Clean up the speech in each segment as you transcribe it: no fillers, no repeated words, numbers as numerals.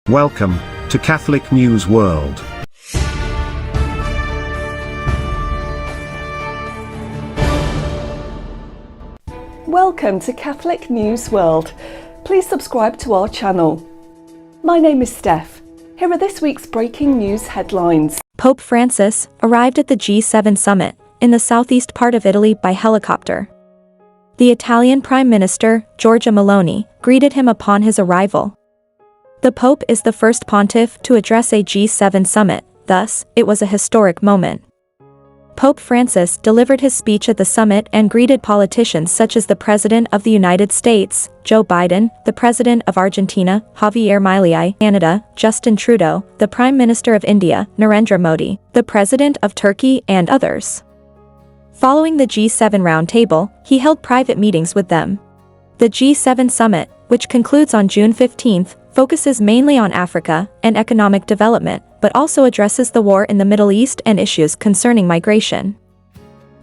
Welcome to Catholic News World. Welcome to Catholic News World. Please subscribe to our channel. My name is Steph. Here are this week's breaking news headlines. Pope Francis arrived at the G7 summit in the southeast part of Italy by helicopter. The Italian Prime Minister, Giorgia Meloni, greeted him upon his arrival. The Pope is the first pontiff to address a G7 summit, thus, it was a historic moment. Pope Francis delivered his speech at the summit and greeted politicians such as the President of the United States, Joe Biden, the President of Argentina, Javier Milei, Canada, Justin Trudeau, the Prime Minister of India, Narendra Modi, the President of Turkey, and others. Following the G7 roundtable, he held private meetings with them. The G7 summit, which concludes on June 15th, focuses mainly on Africa and economic development, but also addresses the war in the Middle East and issues concerning migration.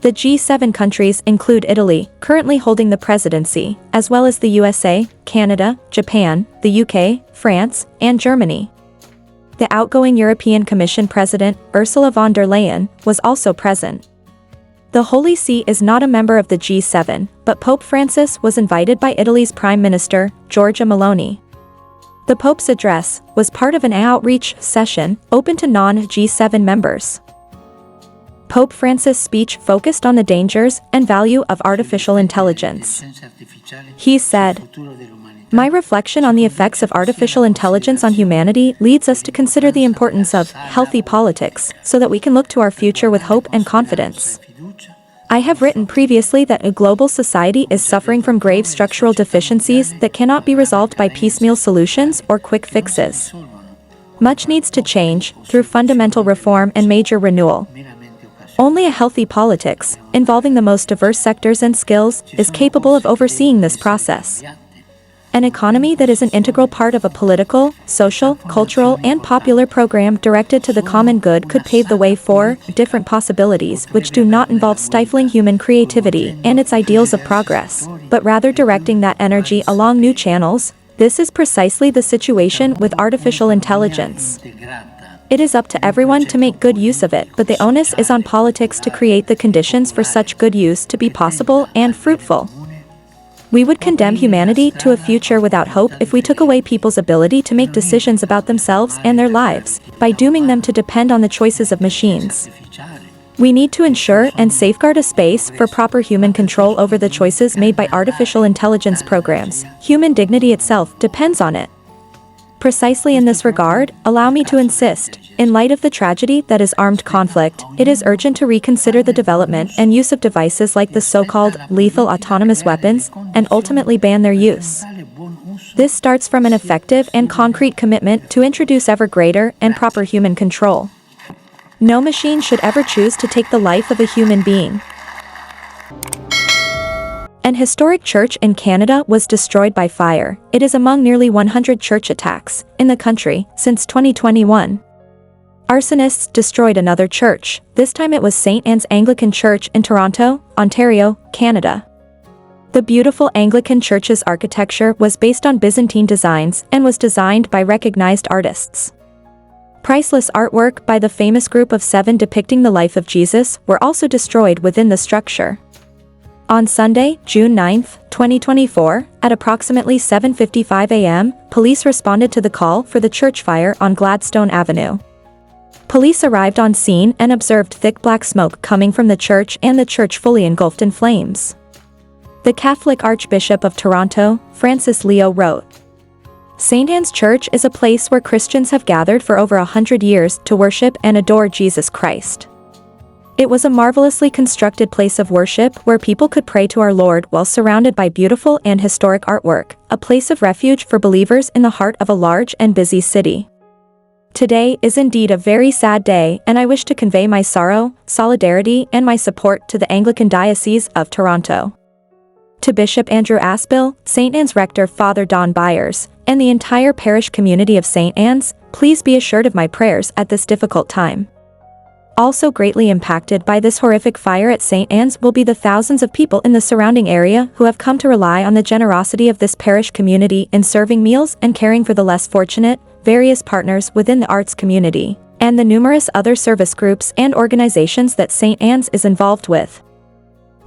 The G7 countries include Italy, currently holding the presidency, as well as the USA, Canada, Japan, the UK, France, and Germany. The outgoing European Commission President, Ursula von der Leyen, was also present. The Holy See is not a member of the G7, but Pope Francis was invited by Italy's Prime Minister, Giorgia Meloni. The Pope's address was part of an outreach session open to non-G7 members. Pope Francis' speech focused on the dangers and value of artificial intelligence. He said, "My reflection on the effects of artificial intelligence on humanity leads us to consider the importance of healthy politics so that we can look to our future with hope and confidence. I have written previously that a global society is suffering from grave structural deficiencies that cannot be resolved by piecemeal solutions or quick fixes. Much needs to change through fundamental reform and major renewal. Only a healthy politics, involving the most diverse sectors and skills, is capable of overseeing this process. An economy that is an integral part of a political, social, cultural, and popular program directed to the common good could pave the way for different possibilities which do not involve stifling human creativity and its ideals of progress, but rather directing that energy along new channels. This is precisely the situation with artificial intelligence. It is up to everyone to make good use of it, but the onus is on politics to create the conditions for such good use to be possible and fruitful. We would condemn humanity to a future without hope if we took away people's ability to make decisions about themselves and their lives, by dooming them to depend on the choices of machines. We need to ensure and safeguard a space for proper human control over the choices made by artificial intelligence programs. Human dignity itself depends on it. Precisely in this regard, allow me to insist, in light of the tragedy that is armed conflict, it is urgent to reconsider the development and use of devices like the so-called lethal autonomous weapons, and ultimately ban their use. This starts from an effective and concrete commitment to introduce ever greater and proper human control. No machine should ever choose to take the life of a human being. An historic church in Canada was destroyed by fire. It is among nearly 100 church attacks in the country since 2021. Arsonists destroyed another church. This time it was St. Anne's Anglican Church in Toronto, Ontario, Canada. The beautiful Anglican church's architecture was based on Byzantine designs and was designed by recognized artists. Priceless artwork by the famous Group of Seven depicting the life of Jesus were also destroyed within the structure. On Sunday, June 9, 2024, at approximately 7:55 a.m., police responded to the call for the church fire on Gladstone Avenue. Police arrived on scene and observed thick black smoke coming from the church and the church fully engulfed in flames. The Catholic Archbishop of Toronto, Francis Leo, wrote, "St. Anne's Church is a place where Christians have gathered for over 100 years to worship and adore Jesus Christ. It was a marvelously constructed place of worship where people could pray to our Lord while surrounded by beautiful and historic artwork, a place of refuge for believers in the heart of a large and busy city. Today is indeed a very sad day, and I wish to convey my sorrow, solidarity, and my support to the Anglican Diocese of Toronto. To Bishop Andrew Aspel, St. Anne's Rector Father Don Byers, and the entire parish community of St. Anne's, please be assured of my prayers at this difficult time. Also greatly impacted by this horrific fire at St. Anne's will be the thousands of people in the surrounding area who have come to rely on the generosity of this parish community in serving meals and caring for the less fortunate, various partners within the arts community, and the numerous other service groups and organizations that St. Anne's is involved with.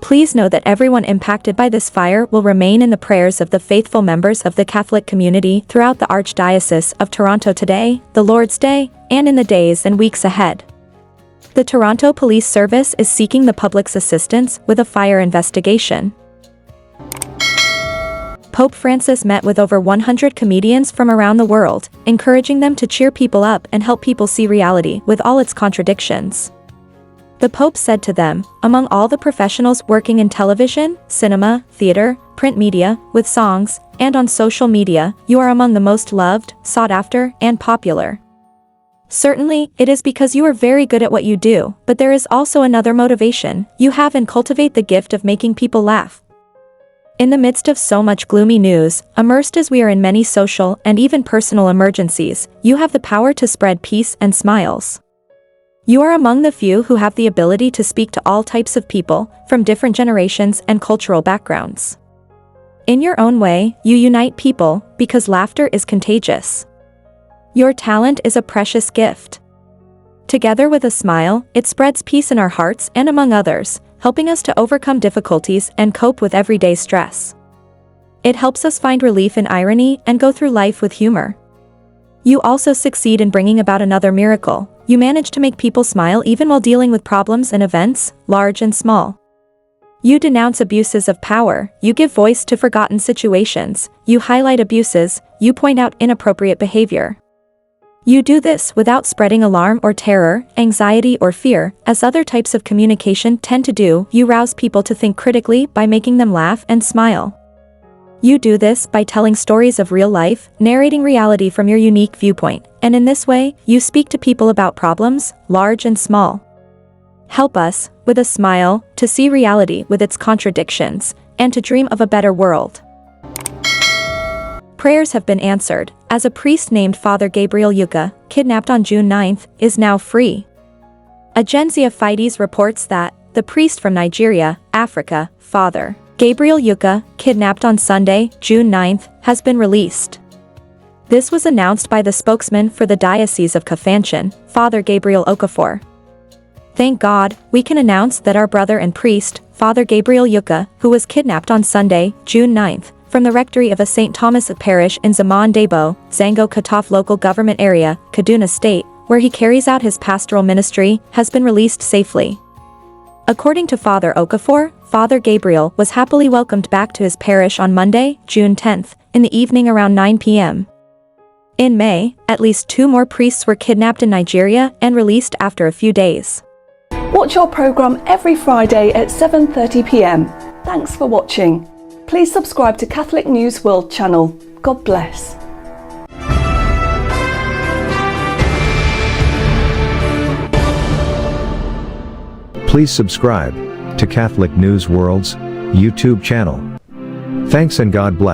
Please know that everyone impacted by this fire will remain in the prayers of the faithful members of the Catholic community throughout the Archdiocese of Toronto today, the Lord's Day, and in the days and weeks ahead. The Toronto Police Service is seeking the public's assistance with a fire investigation. Pope Francis met with over 100 comedians from around the world, encouraging them to cheer people up and help people see reality with all its contradictions. The Pope said to them, among all the professionals working in television, cinema, theater, print media, with songs, and on social media, you are among the most loved, sought after, and popular. Certainly, it is because you are very good at what you do, but there is also another motivation you have and cultivate the gift of making people laugh. In the midst of so much gloomy news, immersed as we are in many social and even personal emergencies, you have the power to spread peace and smiles. You are among the few who have the ability to speak to all types of people, from different generations and cultural backgrounds. In your own way, you unite people, because laughter is contagious. Your talent is a precious gift. Together with a smile, it spreads peace in our hearts and among others, helping us to overcome difficulties and cope with everyday stress. It helps us find relief in irony and go through life with humor. You also succeed in bringing about another miracle. You manage to make people smile even while dealing with problems and events, large and small. You denounce abuses of power, you give voice to forgotten situations, you highlight abuses, you point out inappropriate behavior. You do this without spreading alarm or terror, anxiety or fear, as other types of communication tend to do. You rouse people to think critically by making them laugh and smile. You do this by telling stories of real life, narrating reality from your unique viewpoint, and in this way, you speak to people about problems, large and small. Help us, with a smile, to see reality with its contradictions, and to dream of a better world. Prayers have been answered, as a priest named Father Gabriel Yuka, kidnapped on June 9, is now free. Agenzia Fides reports that the priest from Nigeria, Africa, Father Gabriel Yuka, kidnapped on Sunday, June 9, has been released. This was announced by the spokesman for the Diocese of Kafanchan, Father Gabriel Okafor. Thank God, we can announce that our brother and priest, Father Gabriel Yuka, who was kidnapped on Sunday, June 9, from the rectory of a St. Thomas parish in Zaman Dabo, Zango Kataf local government area, Kaduna State, where he carries out his pastoral ministry, has been released safely. According to Father Okafor, Father Gabriel was happily welcomed back to his parish on Monday, June 10, in the evening around 9 p.m. In May, at least 2 more priests were kidnapped in Nigeria and released after a few days. Watch our programme every Friday at 7:30 p.m. Thanks for watching. Please subscribe to Catholic News World channel. God bless. Please subscribe to Catholic News World's YouTube channel. Thanks and God bless.